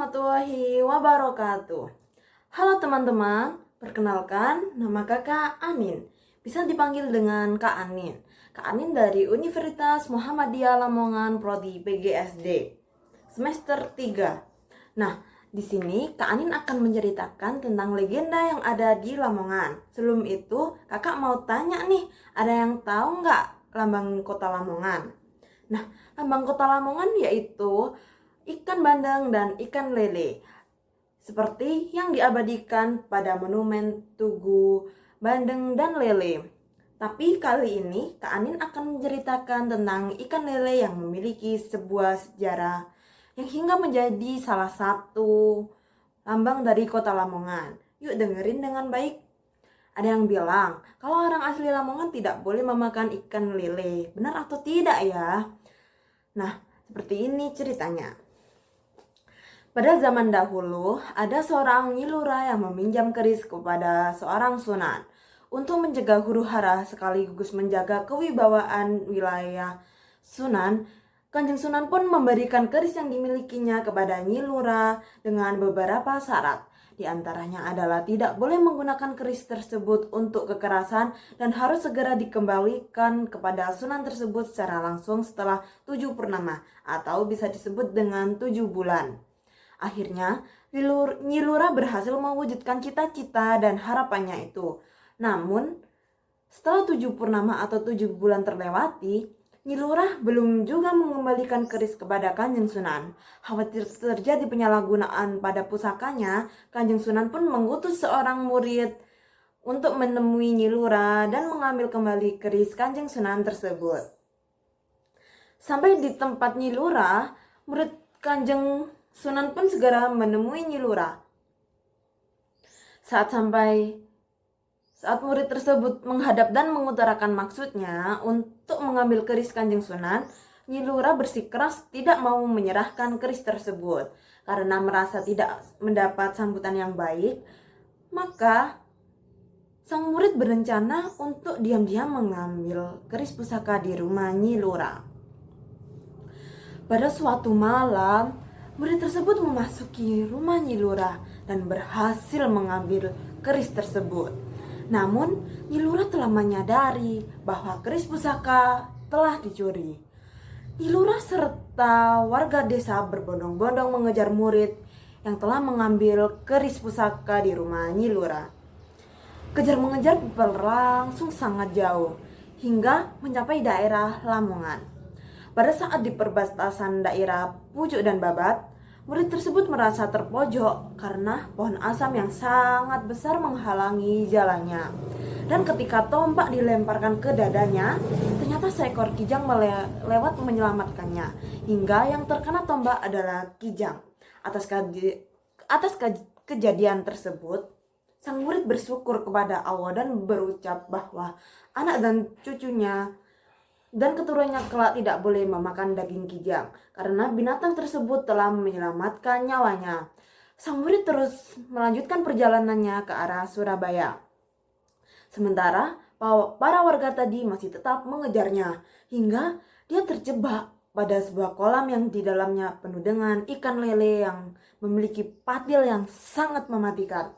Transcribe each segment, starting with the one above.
warahmatullahi wabarakatuh. Halo teman-teman, perkenalkan nama kakak Anin. Bisa dipanggil dengan Kak Anin. Kak Anin dari Universitas Muhammadiyah Lamongan Prodi PGSD semester 3. Nah, di sini Kak Anin akan menceritakan tentang legenda yang ada di Lamongan. Sebelum itu, kakak mau tanya nih, ada yang tahu nggak lambang kota Lamongan? Nah, lambang kota Lamongan yaitu ikan bandeng dan ikan lele, seperti yang diabadikan pada monumen Tugu Bandeng dan Lele. Tapi kali ini Kak Anin akan menceritakan tentang ikan lele yang memiliki sebuah sejarah yang hingga menjadi salah satu lambang dari kota Lamongan. Yuk dengerin dengan baik. Ada yang bilang kalau orang asli Lamongan tidak boleh memakan ikan lele. Benar atau tidak ya? Nah, seperti ini ceritanya. Pada zaman dahulu, ada seorang Nyilura yang meminjam keris kepada seorang sunan untuk mencegah huru-hara sekaligus menjaga kewibawaan wilayah sunan. Kanjeng Sunan pun memberikan keris yang dimilikinya kepada Nyilura dengan beberapa syarat. Di antaranya adalah tidak boleh menggunakan keris tersebut untuk kekerasan dan harus segera dikembalikan kepada sunan tersebut secara langsung setelah 7 purnama atau bisa disebut dengan 7 bulan. Akhirnya, Nyilura berhasil mewujudkan cita-cita dan harapannya itu. Namun, setelah 7 purnama atau 7 bulan terlewati, Nyilura belum juga mengembalikan keris kepada Kanjeng Sunan. Khawatir terjadi penyalahgunaan pada pusakanya, Kanjeng Sunan pun mengutus seorang murid untuk menemui Nyilura dan mengambil kembali keris Kanjeng Sunan tersebut. Sampai di tempat Nyilura, murid Kanjeng Sunan pun segera menemui Nyilura. Saat murid tersebut menghadap dan mengutarakan maksudnya untuk mengambil keris Kanjeng Sunan, Nyilura bersikeras tidak mau menyerahkan keris tersebut. Karena merasa tidak mendapat sambutan yang baik, maka sang murid berencana untuk diam-diam mengambil keris pusaka di rumah Nyilura. Pada suatu malam, murid tersebut memasuki rumah Nyilura dan berhasil mengambil keris tersebut. Namun, Nyilura telah menyadari bahwa keris pusaka telah dicuri. Nyilura serta warga desa berbondong-bondong mengejar murid yang telah mengambil keris pusaka di rumah Nyilura. Kejar-mengejar berlangsung sangat jauh hingga mencapai daerah Lamongan. Pada saat di perbatasan daerah Pucuk dan Babat, murid tersebut merasa terpojok karena pohon asam yang sangat besar menghalangi jalannya. Dan ketika tombak dilemparkan ke dadanya, ternyata seekor kijang lewat menyelamatkannya. Hingga yang terkena tombak adalah kijang. Atas kejadian tersebut, sang murid bersyukur kepada Allah dan berucap bahwa anak dan cucunya dan keturunannya kelak tidak boleh memakan daging kijang karena binatang tersebut telah menyelamatkan nyawanya. Sang murid terus melanjutkan perjalanannya ke arah Surabaya. Sementara para warga tadi masih tetap mengejarnya hingga dia terjebak pada sebuah kolam yang di dalamnya penuh dengan ikan lele yang memiliki patil yang sangat mematikan.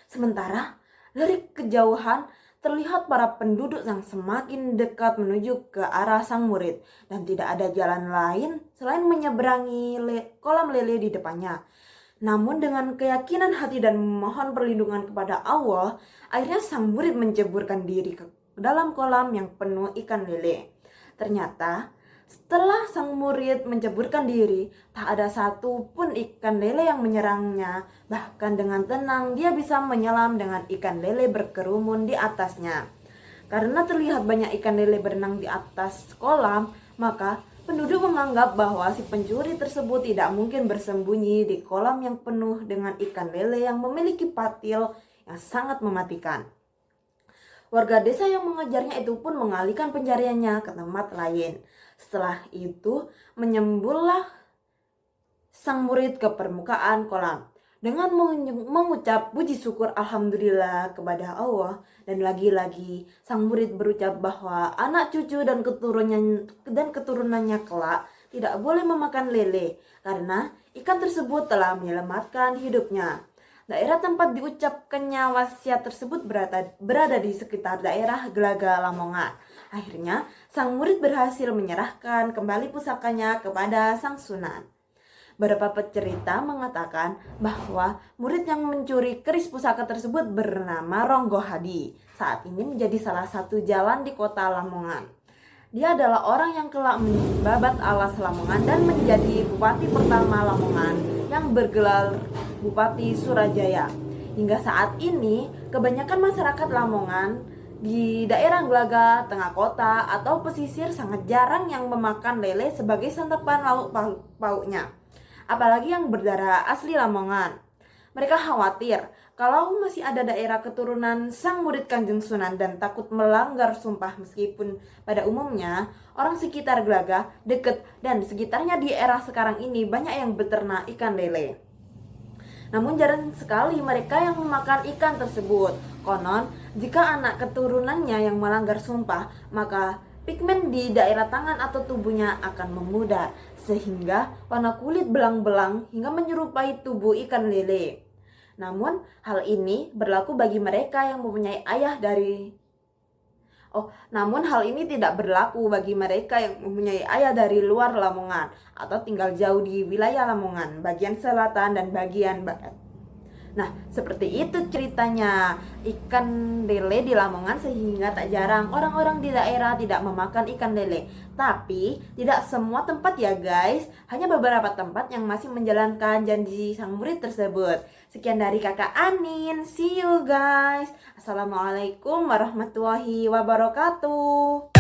Sementara dari kejauhan terlihat para penduduk yang semakin dekat menuju ke arah sang murid dan tidak ada jalan lain selain menyeberangi kolam lele di depannya. Namun dengan keyakinan hati dan memohon perlindungan kepada Allah, akhirnya sang murid menceburkan diri ke dalam kolam yang penuh ikan lele. Ternyata setelah sang murid menceburkan diri, tak ada satu pun ikan lele yang menyerangnya. Bahkan dengan tenang dia bisa menyelam dengan ikan lele berkerumun di atasnya. Karena terlihat banyak ikan lele berenang di atas kolam, maka penduduk menganggap bahwa si pencuri tersebut tidak mungkin bersembunyi di kolam yang penuh dengan ikan lele yang memiliki patil yang sangat mematikan. Warga desa yang mengejarnya itu pun mengalihkan pencariannya ke tempat lain. Setelah itu, menyembullah sang murid ke permukaan kolam dengan mengucap puji syukur alhamdulillah kepada Allah. Dan lagi-lagi sang murid berucap bahwa anak cucu dan keturunannya kelak tidak boleh memakan lele karena ikan tersebut telah menyelamatkan hidupnya. Daerah tempat diucapkannya wasiat tersebut berada di sekitar daerah Glaga, Lamongan. Akhirnya, sang murid berhasil menyerahkan kembali pusakanya kepada sang sunan. Beberapa pecerita mengatakan bahwa murid yang mencuri keris pusaka tersebut bernama Ronggo Hadi. Saat ini menjadi salah satu jalan di kota Lamongan. Dia adalah orang yang kelak membabat alas Lamongan dan menjadi bupati pertama Lamongan yang bergelar Bupati Surajaya. Hingga saat ini, kebanyakan masyarakat Lamongan di daerah Glaga, tengah kota, atau pesisir sangat jarang yang memakan lele sebagai santapan lauk pauknya. Apalagi yang berdarah asli Lamongan. Mereka khawatir kalau masih ada daerah keturunan sang murid Kanjeng Sunan dan takut melanggar sumpah meskipun pada umumnya orang sekitar Glaga, deket dan sekitarnya di era sekarang ini banyak yang beternak ikan lele. Namun jarang sekali mereka yang memakan ikan tersebut. Konon, jika anak keturunannya yang melanggar sumpah, maka pigmen di daerah tangan atau tubuhnya akan memudar, sehingga warna kulit belang-belang hingga menyerupai tubuh ikan lele. Namun, hal ini berlaku bagi mereka yang mempunyai ayah dari Namun hal ini tidak berlaku bagi mereka yang mempunyai ayah dari luar Lamongan atau tinggal jauh di wilayah Lamongan, bagian selatan dan bagian barat. Nah, seperti itu ceritanya ikan lele di Lamongan sehingga tak jarang orang-orang di daerah tidak memakan ikan lele. Tapi tidak semua tempat ya guys, hanya beberapa tempat yang masih menjalankan janji sang murid tersebut. Sekian dari kakak Anin, see you guys. Assalamualaikum warahmatullahi wabarakatuh.